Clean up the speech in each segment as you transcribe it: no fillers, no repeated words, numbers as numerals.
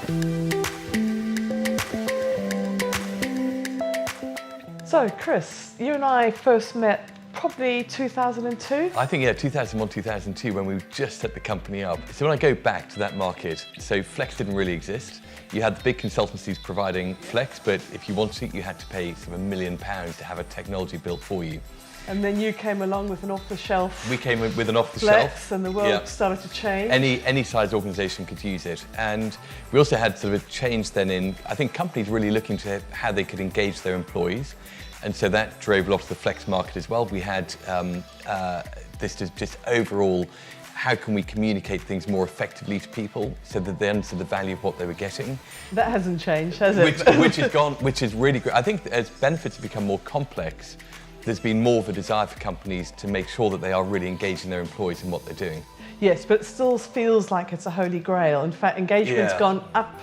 So, Chris, you and I first met probably 2002? I think, yeah, 2001, 2002, when we just set the company up. So when I go back to that market, so Flex didn't really exist. You had the big consultancies providing Flex, but if you wanted it, you had to pay sort of £1 million to have a technology built for you. And then you came along with an off-the-shelf. We came with an off-the-shelf. Flex, and the world started to change. Any size organisation could use it. And we also had sort of a change then in, I think, companies really looking to how they could engage their employees. And so that drove a lot of the Flex market as well. We had this just overall, how can we communicate things more effectively to people so that they understood the value of what they were getting. That hasn't changed, has it? Which is really great. I think as benefits have become more complex, there's been more of a desire for companies to make sure that they are really engaging their employees in what they're doing. Yes, but it still feels like it's a holy grail. In fact, engagement's gone up.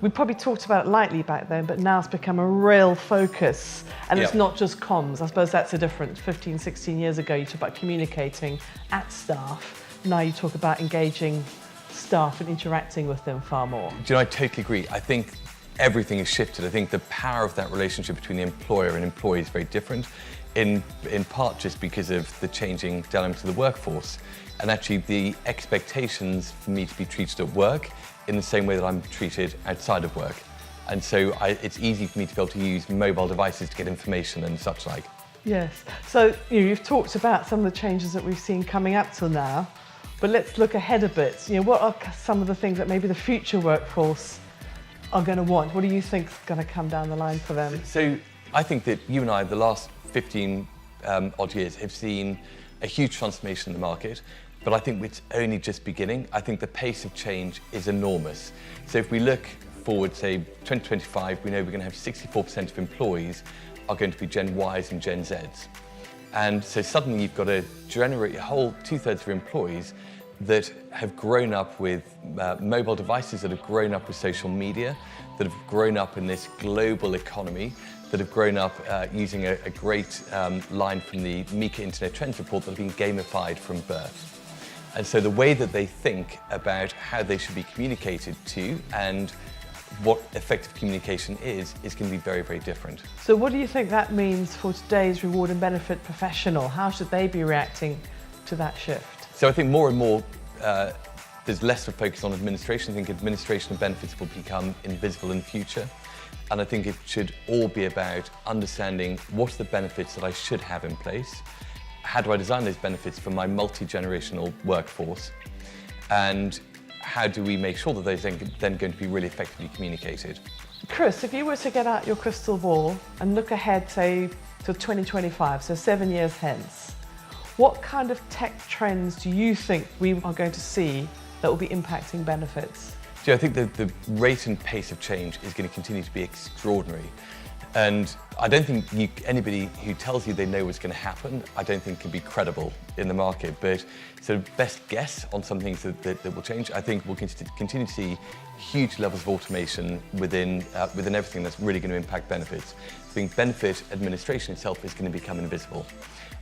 We probably talked about it lightly back then, but now it's become a real focus. And it's not just comms. I suppose that's the difference. 15, 16 years ago, you talked about communicating at staff. Now you talk about engaging staff and interacting with them far more. Do you know, I totally agree. I think everything has shifted. I think the power of that relationship between the employer and employee is very different, in part just because of the changing dynamics of the workforce. And actually the expectations for me to be treated at work in the same way that I'm treated outside of work. And so it's easy for me to be able to use mobile devices to get information and such like. Yes. So you've talked about some of the changes that we've seen coming up till now, but let's look ahead a bit. What are some of the things that maybe the future workforce are going to want? What do you think is going to come down the line for them? So I think that you and I, the last 15 odd years, have seen a huge transformation in the market. But I think it's only just beginning. I think the pace of change is enormous. So if we look forward, say 2025, we know we're going to have 64% of employees are going to be Gen Ys and Gen Zs. And so suddenly you've got to generate a whole 2/3 of your employees that have grown up with mobile devices, that have grown up with social media, that have grown up in this global economy, that have grown up using a great line from the Mika Internet Trends report that have been gamified from birth. And so the way that they think about how they should be communicated to and what effective communication is going to be very, very different. So what do you think that means for today's reward and benefit professional? How should they be reacting to that shift? So I think more and more there's less of a focus on administration. I think administration of benefits will become invisible in the future. And I think it should all be about understanding what are the benefits that I should have in place. How do I design those benefits for my multi-generational workforce? And how do we make sure that those are then going to be really effectively communicated? Chris, if you were to get out your crystal ball and look ahead, say, to 2025, so 7 years hence, what kind of tech trends do you think we are going to see that will be impacting benefits? I think the rate and pace of change is going to continue to be extraordinary. And I don't think anybody who tells you they know what's going to happen, I don't think can be credible in the market. But sort of best guess on some things that will change, I think we'll continue to see huge levels of automation within everything that's really going to impact benefits. I think benefit administration itself is going to become invisible.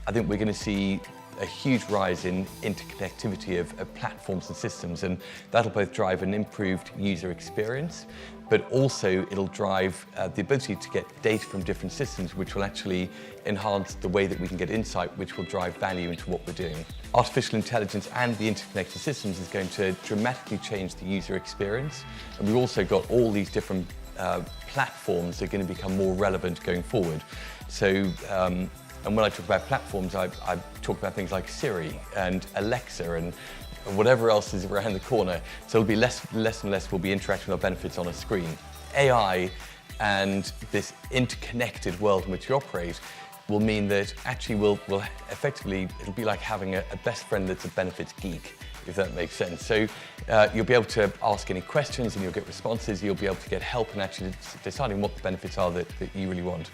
I think we're going to see a huge rise in interconnectivity of platforms and systems, and that'll both drive an improved user experience, but also it'll drive the ability to get data from different systems, which will actually enhance the way that we can get insight, which will drive value into what we're doing. Artificial intelligence and the interconnected systems is going to dramatically change the user experience, and we've also got all these different platforms that are going to become more relevant going forward. So, and when I talk about platforms, I talk about things like Siri and Alexa and whatever else is around the corner. So it'll be less and less we'll be interacting with our benefits on a screen. AI and this interconnected world in which we operate will mean that actually we'll effectively, it'll be like having a best friend that's a benefits geek, if that makes sense. So you'll be able to ask any questions and you'll get responses, you'll be able to get help in actually deciding what the benefits are that you really want.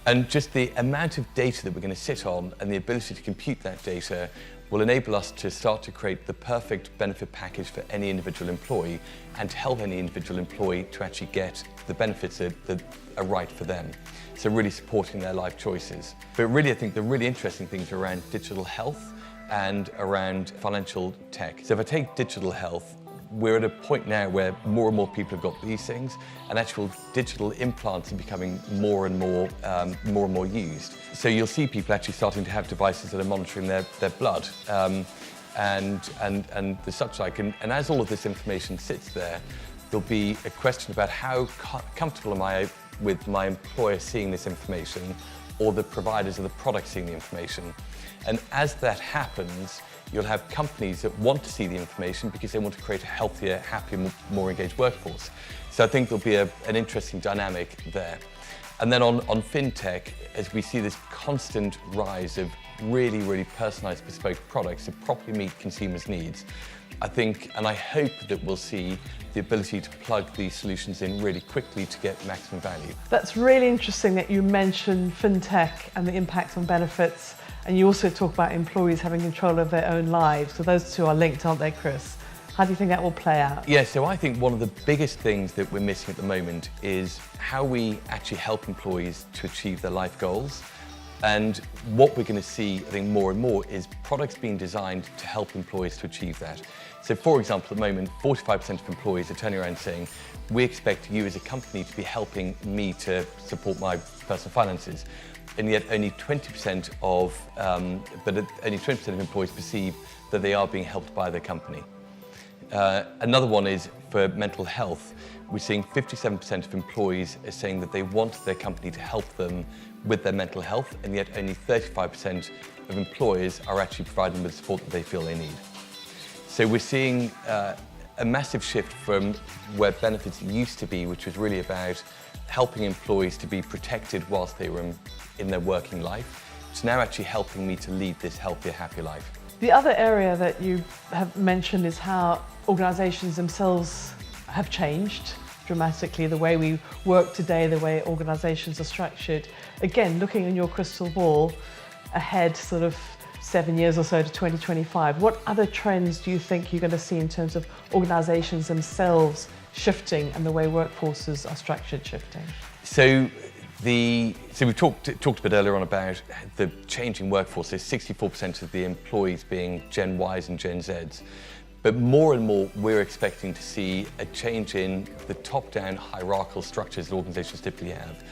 And just the amount of data that we're going to sit on and the ability to compute that data will enable us to start to create the perfect benefit package for any individual employee and to help any individual employee to actually get the benefits that are right for them. So really supporting their life choices. But really, I think the really interesting things are around digital health and around financial tech. So if I take digital health, we're at a point now where more and more people have got these things, and actual digital implants are becoming more and more used. So you'll see people actually starting to have devices that are monitoring their blood and the such like. And as all of this information sits there, there'll be a question about how comfortable am I with my employer seeing this information, or the providers of the product seeing the information. And as that happens, you'll have companies that want to see the information because they want to create a healthier, happier, more engaged workforce. So I think there'll be an interesting dynamic there. And then on fintech, as we see this constant rise of really, really personalized bespoke products that properly meet consumers' needs, I think, and I hope that we'll see the ability to plug these solutions in really quickly to get maximum value. That's really interesting that you mentioned fintech and the impact on benefits, and you also talk about employees having control of their own lives. So those two are linked, aren't they, Chris? How do you think that will play out? Yeah, so I think one of the biggest things that we're missing at the moment is how we actually help employees to achieve their life goals. And what we're going to see, I think, more and more is products being designed to help employees to achieve that. So, for example, at the moment, 45% of employees are turning around saying, we expect you as a company to be helping me to support my personal finances. And yet only 20% of employees perceive that they are being helped by their company. Another one is for mental health. We're seeing 57% of employees are saying that they want their company to help them with their mental health, and yet only 35% of employers are actually providing them with the support that they feel they need. So we're seeing a massive shift from where benefits used to be, which was really about helping employees to be protected whilst they were in their working life, to now actually helping me to lead this healthier, happier life. The other area that you have mentioned is how organisations themselves have changed dramatically, the way we work today, the way organisations are structured. Again, looking in your crystal ball ahead sort of 7 years or so to 2025, what other trends do you think you're going to see in terms of organisations themselves shifting and the way workforces are structured shifting? So we talked a bit earlier on about the changing workforce. So 64% of the employees being Gen Ys and Gen Zs. But more and more, we're expecting to see a change in the top-down hierarchical structures that organisations typically have.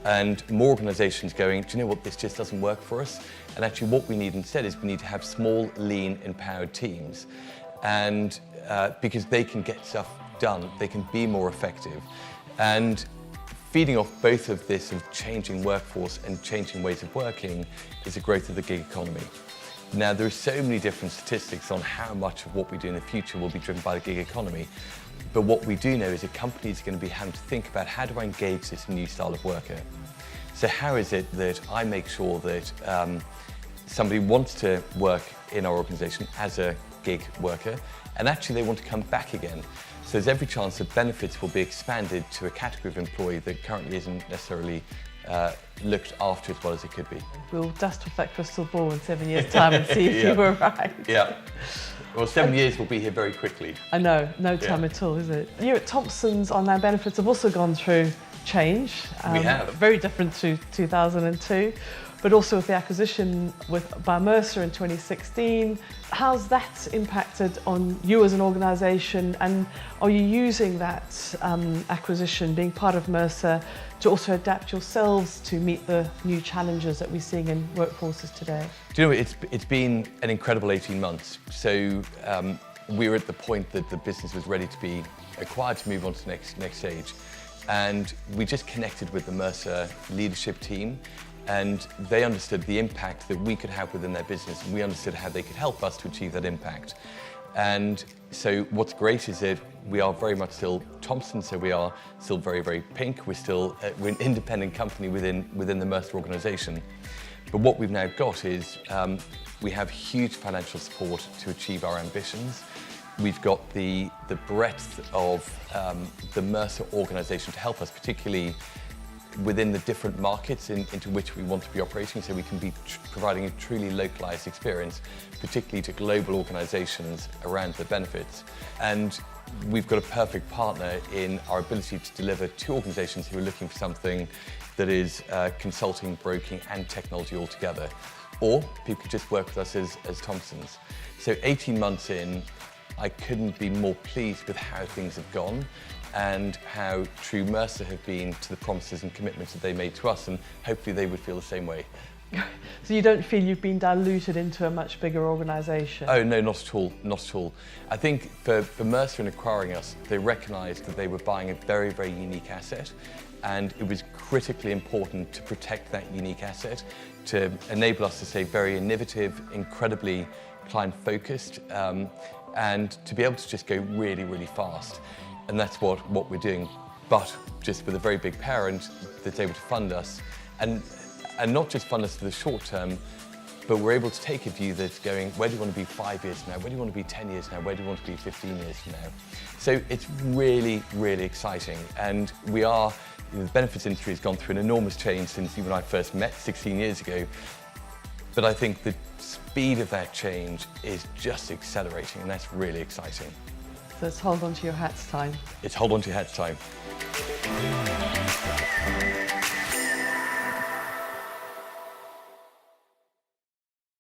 And more organisations going, do you know what, this just doesn't work for us? And actually what we need instead is we need to have small, lean, empowered teams. And because they can get stuff done, they can be more effective. And feeding off both of this of changing workforce and changing ways of working is the growth of the gig economy. Now, there are so many different statistics on how much of what we do in the future will be driven by the gig economy. But what we do know is that companies are going to be having to think about, how do I engage this new style of worker? So how is it that I make sure that somebody wants to work in our organisation as a gig worker, and actually they want to come back again? So there's every chance that benefits will be expanded to a category of employee that currently isn't necessarily looked after as well as it could be. We'll dust off that crystal ball in 7 years' time and see if you were right. Yeah. Well, 7 years will be here very quickly. I know, no time at all, is it? You at Thomsons Online Benefits have also gone through change. We have. Very different to 2002, but also with the acquisition by Mercer in 2016. How's that impacted on you as an organisation, and are you using that acquisition, being part of Mercer, to also adapt yourselves to meet the new challenges that we're seeing in workforces today? Do you know, it's been an incredible 18 months. So we were at the point that the business was ready to be acquired to move on to the next stage. And we just connected with the Mercer leadership team, and they understood the impact that we could have within their business, and we understood how they could help us to achieve that impact. And so what's great is that we are very much still Thomson, so we are still very, very pink. We're an independent company within the Mercer organisation. But what we've now got is we have huge financial support to achieve our ambitions. We've got the breadth of the Mercer organisation to help us, particularly within the different markets into which we want to be operating, so we can be providing a truly localised experience, particularly to global organisations around the benefits. And we've got a perfect partner in our ability to deliver to organisations who are looking for something that is consulting, broking and technology all together. Or people could just work with us as Thomsons. So 18 months in, I couldn't be more pleased with how things have gone and how true Mercer have been to the promises and commitments that they made to us, and hopefully they would feel the same way. So you don't feel you've been diluted into a much bigger organisation? Oh no, not at all, not at all. I think for Mercer in acquiring us, they recognised that they were buying a very, very unique asset, and it was critically important to protect that unique asset, to enable us to stay very innovative, incredibly client-focused, and to be able to just go really, really fast. And that's what we're doing, but just with a very big parent that's able to fund us, and not just fund us for the short term, but we're able to take a view that's going, where do you want to be 5 years from now? Where do you want to be 10 years from now? Where do you want to be 15 years from now? So it's really, really exciting. And the benefits industry has gone through an enormous change since you and I first met 16 years ago. But I think the speed of that change is just accelerating, and that's really exciting. So it's hold on to your hats time. It's hold on to your hats time.